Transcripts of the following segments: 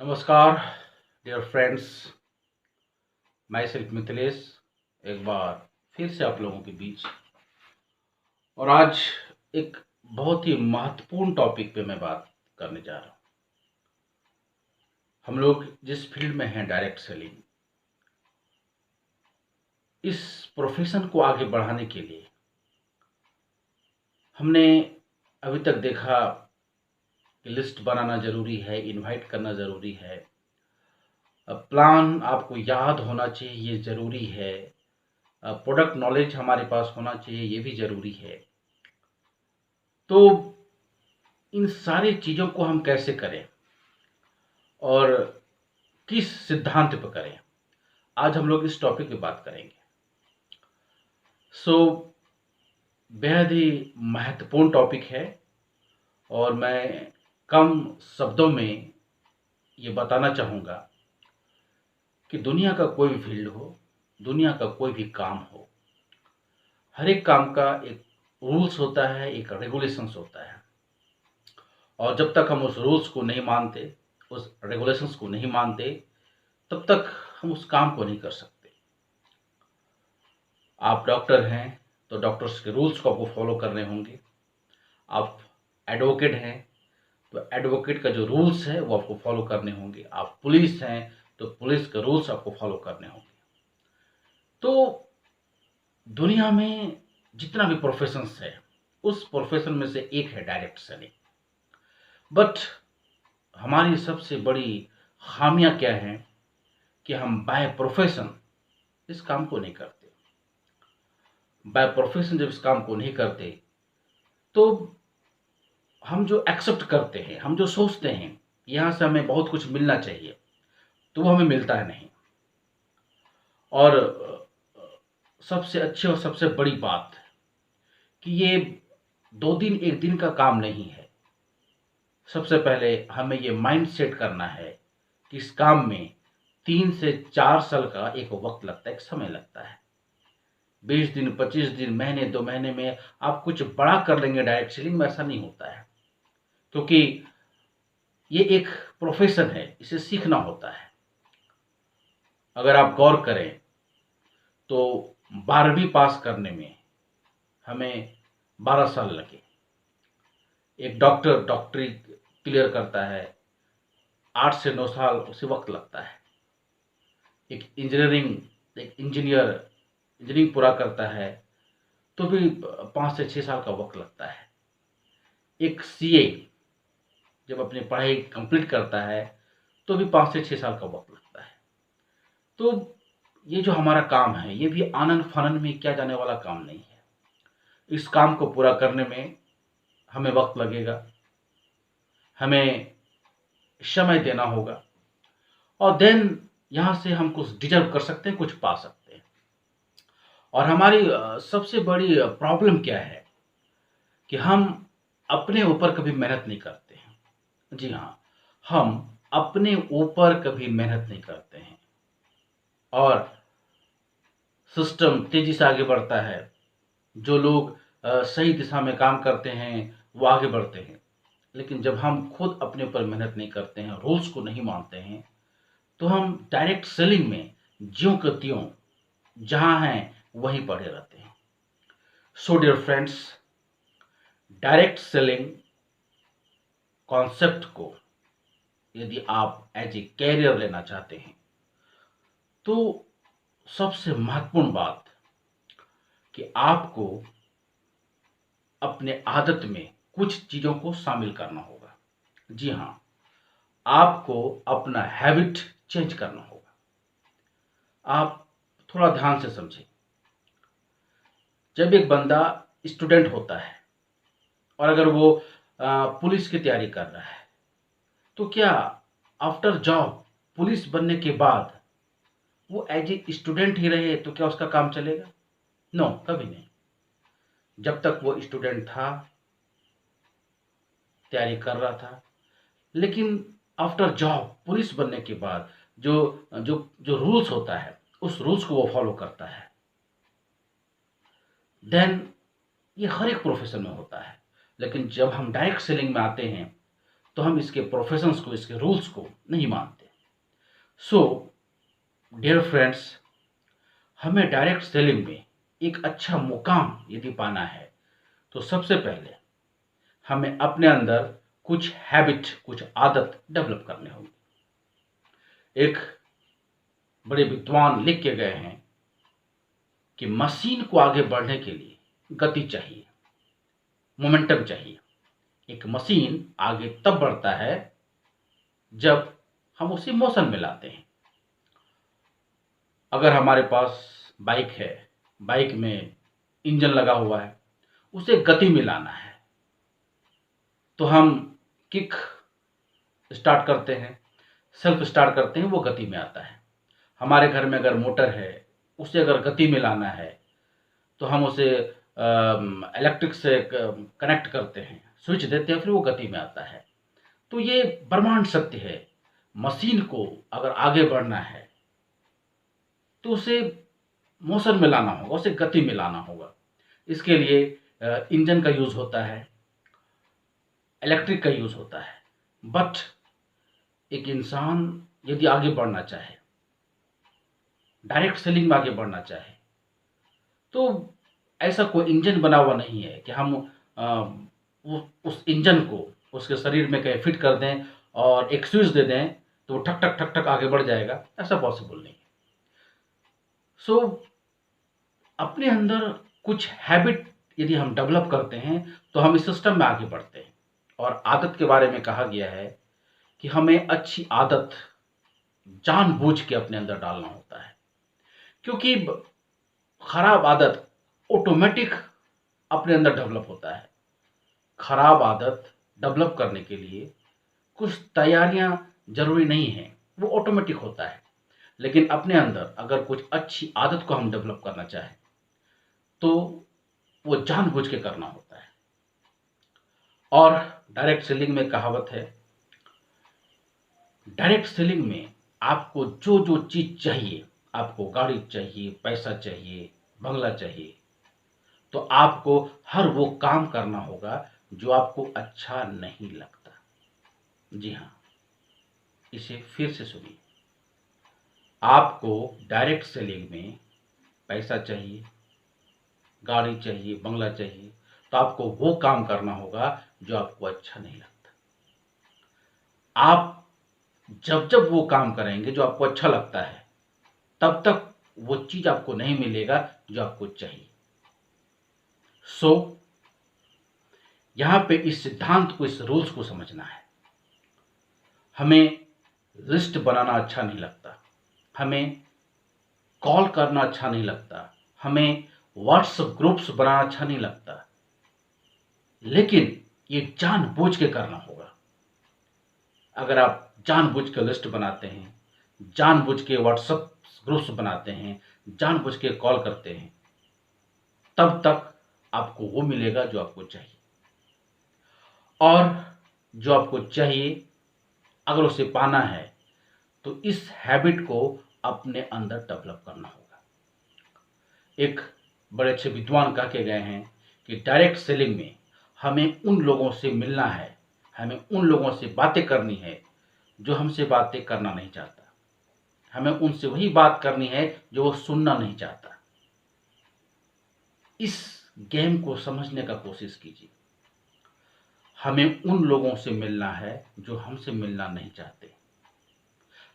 नमस्कार dear friends. मैं सिर्फ मिथिलेश एक बार फिर से आप लोगों के बीच। और आज एक बहुत ही महत्वपूर्ण टॉपिक पे मैं बात करने जा रहा हूँ। हम लोग जिस फील्ड में हैं, डायरेक्ट सेलिंग, इस प्रोफेशन को आगे बढ़ाने के लिए हमने अभी तक देखा कि लिस्ट बनाना ज़रूरी है, इनवाइट करना ज़रूरी है, प्लान आपको याद होना चाहिए, ये ज़रूरी है, प्रोडक्ट नॉलेज हमारे पास होना चाहिए, ये भी ज़रूरी है। तो इन सारी चीज़ों को हम कैसे करें और किस सिद्धांत पर करें, आज हम लोग इस टॉपिक पे बात करेंगे। सो बेहद ही महत्वपूर्ण टॉपिक है और मैं कम शब्दों में ये बताना चाहूँगा कि दुनिया का कोई भी फील्ड हो, दुनिया का कोई भी काम हो, हर एक काम का एक रूल्स होता है, एक रेगुलेशंस होता है। और जब तक हम उस रूल्स को नहीं मानते, उस रेगुलेशंस को नहीं मानते, तब तक हम उस काम को नहीं कर सकते। आप डॉक्टर हैं तो डॉक्टर्स के रूल्स को आपको फॉलो करने होंगे। आप एडवोकेट हैं तो एडवोकेट का जो रूल्स है वो आपको फॉलो करने होंगे। आप पुलिस हैं तो पुलिस के रूल्स आपको फॉलो करने होंगे। तो दुनिया में जितना भी प्रोफेशंस है, उस प्रोफेशन में से एक है डायरेक्ट सेलिंग। बट हमारी सबसे बड़ी खामियां क्या है कि हम बाय प्रोफेशन इस काम को नहीं करते। बाय प्रोफेशन जब इस काम को नहीं करते तो हम जो एक्सेप्ट करते हैं, हम जो सोचते हैं यहाँ से हमें बहुत कुछ मिलना चाहिए, तो वो हमें मिलता है नहीं। और सबसे अच्छी और सबसे बड़ी बात कि ये 2 दिन 1 दिन का काम नहीं है। सबसे पहले हमें ये माइंड सेट करना है कि इस काम में 3 से 4 साल का एक वक्त लगता है, एक समय लगता है। 20 दिन 25 दिन, महीने 2 महीने में आप कुछ बड़ा कर लेंगे डायरेक्ट सेलिंग में, ऐसा नहीं होता है। क्योंकि ये एक प्रोफेशन है, इसे सीखना होता है। अगर आप गौर करें तो 12वीं पास करने में हमें 12 साल लगे। एक डॉक्टर डॉक्टरी क्लियर करता है, 8 से 9 साल उसे वक्त लगता है। एक इंजीनियर इंजीनियरिंग पूरा करता है तो भी 5 से 6 साल का वक्त लगता है। एक सीए जब अपनी पढ़ाई कंप्लीट करता है तो भी 5 से 6 साल का वक्त लगता है। तो ये जो हमारा काम है, ये भी आनन फानन में किया जाने वाला काम नहीं है। इस काम को पूरा करने में हमें वक्त लगेगा, हमें समय देना होगा, और देन यहाँ से हम कुछ डिजर्व कर सकते हैं, कुछ पा सकते हैं। और हमारी सबसे बड़ी प्रॉब्लम क्या है कि हम अपने ऊपर कभी मेहनत नहीं करते हैं। जी हाँ, हम अपने ऊपर कभी मेहनत नहीं करते हैं और सिस्टम तेजी से आगे बढ़ता है। जो लोग सही दिशा में काम करते हैं वो आगे बढ़ते हैं। लेकिन जब हम खुद अपने ऊपर मेहनत नहीं करते हैं, रूल्स को नहीं मानते हैं, तो हम डायरेक्ट सेलिंग में ज्यों के त्यों जहाँ हैं वहीं पड़े रहते हैं। So dear friends, direct selling concept को यदि आप एज ए कैरियर लेना चाहते हैं तो सबसे महत्वपूर्ण बात कि आपको अपने आदत में कुछ चीज़ों को शामिल करना होगा। जी हाँ, आपको अपना हैबिट चेंज करना होगा। आप थोड़ा ध्यान से समझें। जब एक बंदा स्टूडेंट होता है और अगर वो पुलिस की तैयारी कर रहा है, तो क्या आफ्टर जॉब पुलिस बनने के बाद वो एज ए स्टूडेंट ही रहे तो क्या उसका काम चलेगा? नो, कभी नहीं। जब तक वो स्टूडेंट था, तैयारी कर रहा था, लेकिन आफ्टर जॉब पुलिस बनने के बाद जो जो जो रूल्स होता है, उस रूल्स को वो फॉलो करता है। देन ये हर एक प्रोफेशन में होता है। लेकिन जब हम डायरेक्ट सेलिंग में आते हैं तो हम इसके प्रोफेशंस को, इसके रूल्स को नहीं मानते। सो डियर फ्रेंड्स, हमें डायरेक्ट सेलिंग में एक अच्छा मुकाम यदि पाना है तो सबसे पहले हमें अपने अंदर कुछ हैबिट, कुछ आदत डेवलप करने होंगी। एक बड़े विद्वान लिख के गए हैं कि मशीन को आगे बढ़ने के लिए गति चाहिए, मोमेंटम चाहिए। एक मशीन आगे तब बढ़ता है जब हम उसे मोशन में लाते हैं। अगर हमारे पास बाइक है, बाइक में इंजन लगा हुआ है, उसे गति में लाना है तो हम किक स्टार्ट करते हैं, सेल्फ स्टार्ट करते हैं, वो गति में आता है। हमारे घर में अगर मोटर है, उसे अगर गति में लाना है तो हम उसे इलेक्ट्रिक से कनेक्ट करते हैं, स्विच देते हैं, फिर वो गति में आता है। तो ये ब्रह्मांड सत्य है। मशीन को अगर आगे बढ़ना है तो उसे मोशन में लाना होगा, उसे गति में लाना होगा। इसके लिए इंजन का यूज़ होता है, इलेक्ट्रिक का यूज़ होता है। बट एक इंसान यदि आगे बढ़ना चाहे, डायरेक्ट सेलिंग में आगे बढ़ना चाहे, तो ऐसा कोई इंजन बना हुआ नहीं है कि हम उस इंजन को उसके शरीर में कहीं फिट कर दें और एक स्विच दे दें तो वो ठक ठक ठक ठक आगे बढ़ जाएगा। ऐसा पॉसिबल नहीं है। सो अपने अंदर कुछ हैबिट यदि हम डेवलप करते हैं तो हम इस सिस्टम में आगे बढ़ते हैं। और आदत के बारे में कहा गया है कि हमें अच्छी आदत जानबूझ के अपने अंदर डालना होता है, क्योंकि खराब आदत ऑटोमेटिक अपने अंदर डेवलप होता है। खराब आदत डेवलप करने के लिए कुछ तैयारियां जरूरी नहीं है, वो ऑटोमेटिक होता है। लेकिन अपने अंदर अगर कुछ अच्छी आदत को हम डेवलप करना चाहें तो वो जानबूझ के करना होता है। और डायरेक्ट सेलिंग में कहावत है, डायरेक्ट सेलिंग में आपको जो जो चीज चाहिए, आपको गाड़ी चाहिए, पैसा चाहिए, बंगला चाहिए, तो आपको हर वो काम करना होगा जो आपको अच्छा नहीं लगता। जी हाँ, इसे फिर से सुनिए। आपको डायरेक्ट सेलिंग में पैसा चाहिए, गाड़ी चाहिए, बंगला चाहिए, तो आपको वो काम करना होगा जो आपको अच्छा नहीं लगता। आप जब जब वो काम करेंगे जो आपको अच्छा लगता है, तब तक वो चीज आपको नहीं मिलेगा जो आपको चाहिए। सो यहां पे इस सिद्धांत को, इस रूल्स को समझना है। हमें लिस्ट बनाना अच्छा नहीं लगता, हमें कॉल करना अच्छा नहीं लगता, हमें व्हाट्सएप ग्रुप्स बनाना अच्छा नहीं लगता, लेकिन ये जानबूझ के करना होगा। अगर आप जानबूझ के लिस्ट बनाते हैं, जानबूझ के व्हाट्सएप ग्रुप्स बनाते हैं, जानबूझ के कॉल करते हैं, तब तक आपको वो मिलेगा जो आपको चाहिए। और जो आपको चाहिए अगर उसे पाना है तो इस हैबिट को अपने अंदर डेवलप करना होगा। एक बड़े अच्छे विद्वान कह के गए हैं कि डायरेक्ट सेलिंग में हमें उन लोगों से मिलना है, हमें उन लोगों से बातें करनी है जो हमसे बातें करना नहीं चाहता। हमें उनसे वही बात करनी है जो वो सुनना नहीं चाहता। इस गेम को समझने का कोशिश कीजिए। हमें उन लोगों से मिलना है जो हमसे मिलना नहीं चाहते।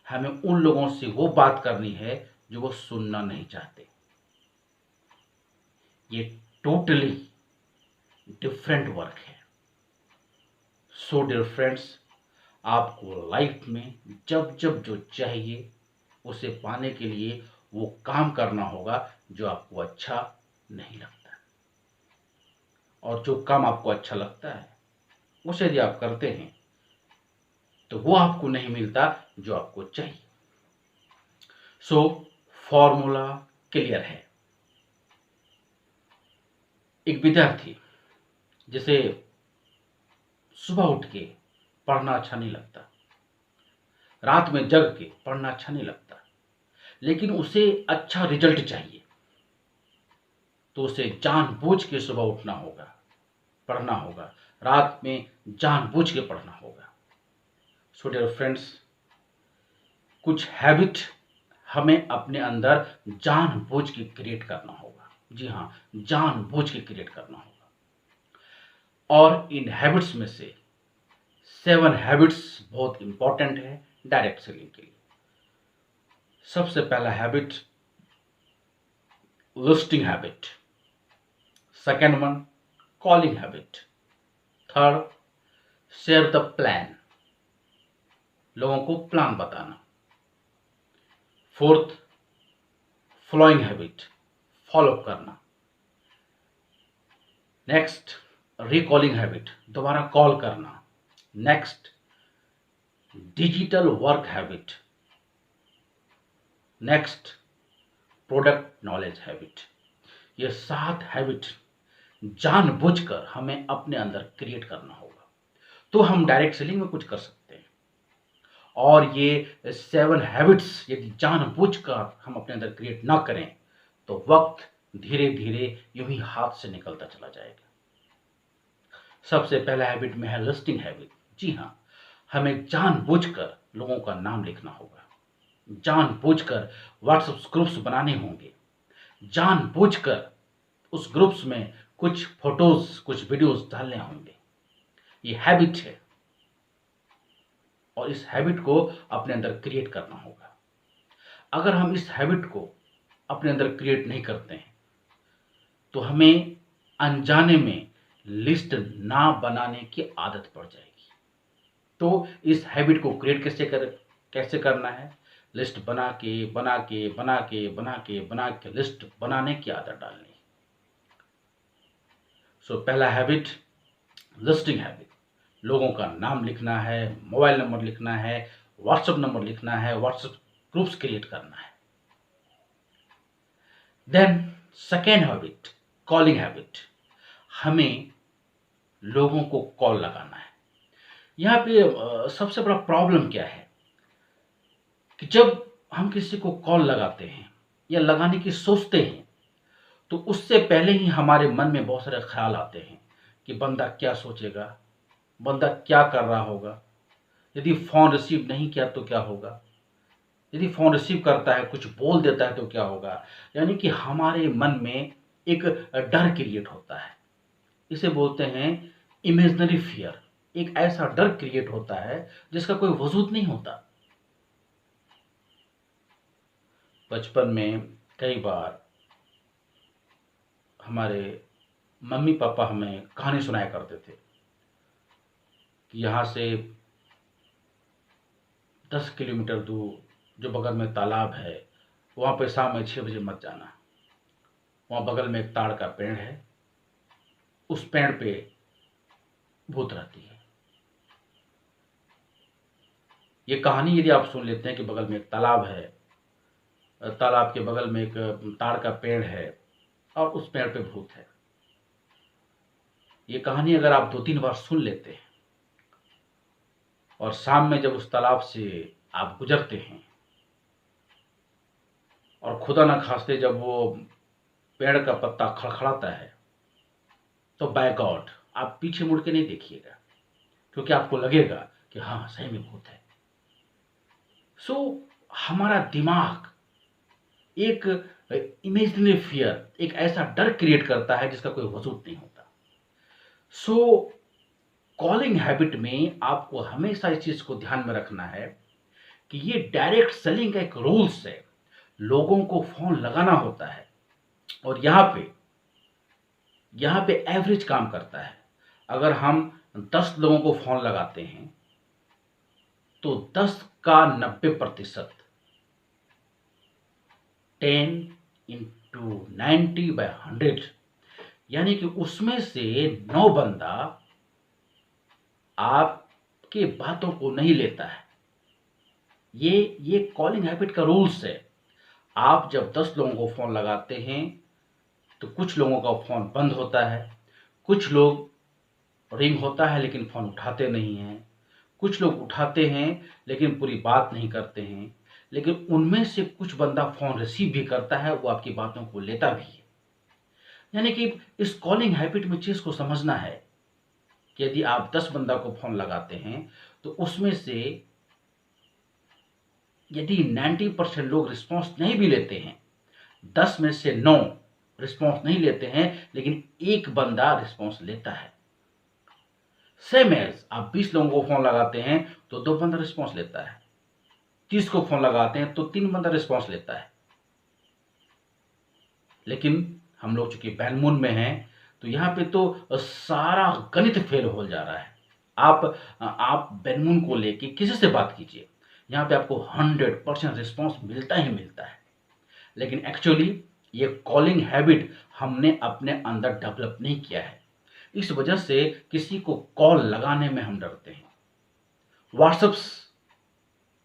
हमें उन लोगों से वो बात करनी है जो वो सुनना नहीं चाहते। ये टोटली डिफरेंट वर्क है। सो डियर फ्रेंड्स, आपको लाइफ में जब जब जो चाहिए उसे पाने के लिए वो काम करना होगा जो आपको अच्छा नहीं लगता। और जो काम आपको अच्छा लगता है उसे यदि आप करते हैं तो वो आपको नहीं मिलता जो आपको चाहिए। सो फॉर्मूला क्लियर है। एक विद्यार्थी जिसे सुबह उठ के पढ़ना अच्छा नहीं लगता, रात में जग के पढ़ना अच्छा नहीं लगता, लेकिन उसे अच्छा रिजल्ट चाहिए, तो उसे जानबूझ के सुबह उठना होगा, पढ़ना होगा, रात में जानबूझ के पढ़ना होगा। सो डियर फ्रेंड्स, कुछ हैबिट हमें अपने अंदर जानबूझ के क्रिएट करना होगा। जी हाँ, जानबूझ के क्रिएट करना होगा। और इन हैबिट्स में से 7 हैबिट्स बहुत इंपॉर्टेंट है डायरेक्ट सेलिंग के लिए। सबसे पहला habit, listing habit. Second one, calling habit. Third, share the plan, लोगों को प्लान बताना। फोर्थ, फॉलोइंग हैबिट, फॉलो करना। नेक्स्ट, रिकॉलिंग हैबिट, दोबारा कॉल करना। Next, digital work habit. Next, product knowledge habit. ये 7 हैबिट जानबूझकर हमें अपने अंदर क्रिएट करना होगा, तो हम डायरेक्ट सेलिंग में कुछ कर सकते हैं। और ये 7 हैबिट्स यदि जानबूझकर हम अपने अंदर क्रिएट ना करें तो वक्त धीरे धीरे यूं ही हाथ से निकलता चला जाएगा। सबसे पहला हैबिट में है लिस्टिंग हैबिट। जी हाँ, हमें जानबूझकर लोगों का नाम लिखना होगा, जानबूझकर व्हाट्सएप ग्रुप्स बनाने होंगे, जानबूझकर उस ग्रुप्स में कुछ फोटोज, कुछ वीडियोस डालने होंगे। ये हैबिट है और इस हैबिट को अपने अंदर क्रिएट करना होगा। अगर हम इस हैबिट को अपने अंदर क्रिएट नहीं करते हैं तो हमें अनजाने में लिस्ट ना बनाने की आदत पड़ जाएगी। तो इस हैबिट को क्रिएट कैसे करना है? लिस्ट बना के लिस्ट बनाने की आदत डालनी। सो पहला हैबिट, लिस्टिंग हैबिट। लोगों का नाम लिखना है, मोबाइल नंबर लिखना है, व्हाट्सएप नंबर लिखना है, व्हाट्सएप ग्रुप्स क्रिएट करना है। Then second habit, calling habit. हमें लोगों को कॉल लगाना है। यहाँ पे सबसे बड़ा प्रॉब्लम क्या है कि जब हम किसी को कॉल लगाते हैं या लगाने की सोचते हैं तो उससे पहले ही हमारे मन में बहुत सारे ख्याल आते हैं कि बंदा क्या सोचेगा, बंदा क्या कर रहा होगा, यदि फ़ोन रिसीव नहीं किया तो क्या होगा, यदि फ़ोन रिसीव करता है कुछ बोल देता है तो क्या होगा। यानी कि हमारे मन में एक डर क्रिएट होता है। इसे बोलते हैं इमेजिनरी फियर। एक ऐसा डर क्रिएट होता है जिसका कोई वजूद नहीं होता। बचपन में कई बार हमारे मम्मी पापा हमें कहानी सुनाया करते थे कि यहाँ से 10 किलोमीटर दूर जो बगल में तालाब है वहाँ पे शाम में 6 बजे मत जाना, वहाँ बगल में एक ताड़ का पेड़ है, उस पेड़ पे भूत रहती है। ये कहानी यदि आप सुन लेते हैं कि बगल में एक तालाब है, तालाब के बगल में एक ताड़ का पेड़ है और उस पेड़ पे भूत है, ये कहानी अगर आप 2-3 बार सुन लेते हैं और शाम में जब उस तालाब से आप गुजरते हैं और खुदा न खास्ते जब वो पेड़ का पत्ता खड़खड़ाता है तो बाय गॉड आप पीछे मुड़ के नहीं देखिएगा, क्योंकि आपको लगेगा कि हाँ सही में भूत है। सो हमारा दिमाग एक इमेजिनरी फियर, एक ऐसा डर क्रिएट करता है जिसका कोई वजूद नहीं होता। सो कॉलिंग हैबिट में आपको हमेशा इस चीज को ध्यान में रखना है कि ये डायरेक्ट सेलिंग का एक रूल्स है। लोगों को फोन लगाना होता है और यहाँ पे एवरेज काम करता है। अगर हम 10 लोगों को फोन लगाते हैं तो 10 का 90%, 10 into 90/100, यानी कि उसमें से 9 बंदा आपके बातों को नहीं लेता है। ये कॉलिंग हैबिट का रूल्स है। आप जब 10 लोगों को फोन लगाते हैं तो कुछ लोगों का फोन बंद होता है, कुछ लोग रिंग होता है लेकिन फोन उठाते नहीं हैं, कुछ लोग उठाते हैं लेकिन पूरी बात नहीं करते हैं, लेकिन उनमें से कुछ बंदा फोन रिसीव भी करता है, वो आपकी बातों को लेता भी है। यानी कि इस कॉलिंग हैबिट में चीज को समझना है कि यदि आप 10 बंदा को फोन लगाते हैं तो उसमें से यदि 90% लोग रिस्पॉन्स नहीं भी लेते हैं, 10 में से 9 रिस्पॉन्स नहीं लेते हैं, लेकिन एक बंदा रिस्पॉन्स लेता है। सेम एज आप 20 लोगों को फोन लगाते हैं तो 2 बंदा रिस्पॉन्स लेता है, 30 को फोन लगाते हैं तो 3 बंदा रिस्पॉन्स लेता है। लेकिन हम लोग चूंकि बैनमून में हैं, तो यहाँ पे तो सारा गणित फेल हो जा रहा है। आप बैनमून को लेके किसी से बात कीजिए, यहाँ पे आपको 100% रिस्पॉन्स मिलता ही मिलता है। लेकिन एक्चुअली ये कॉलिंग हैबिट हमने अपने अंदर डेवलप नहीं किया है। इस वजह से किसी को कॉल लगाने में हम डरते हैं, व्हाट्सएप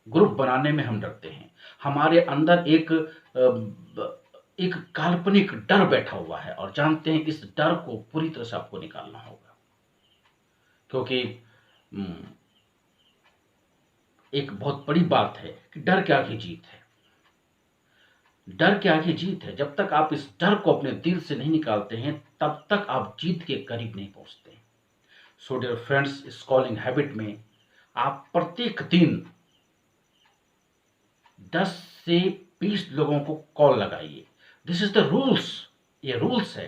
ग्रुप बनाने में हम डरते हैं। हमारे अंदर एक काल्पनिक डर बैठा हुआ है और जानते हैं इस डर को पूरी तरह से आपको निकालना होगा, क्योंकि एक बहुत बड़ी बात है कि डर के आगे जीत है। डर के आगे जीत है। जब तक आप इस डर को अपने दिल से नहीं निकालते हैं, तब तक आप जीत के करीब नहीं पहुंचते। सो डियर फ्रेंड्स, इस कॉलिंग हैबिट में आप प्रत्येक दिन 10 से 20 लोगों को कॉल लगाइए। दिस इज द रूल्स, ये रूल्स है।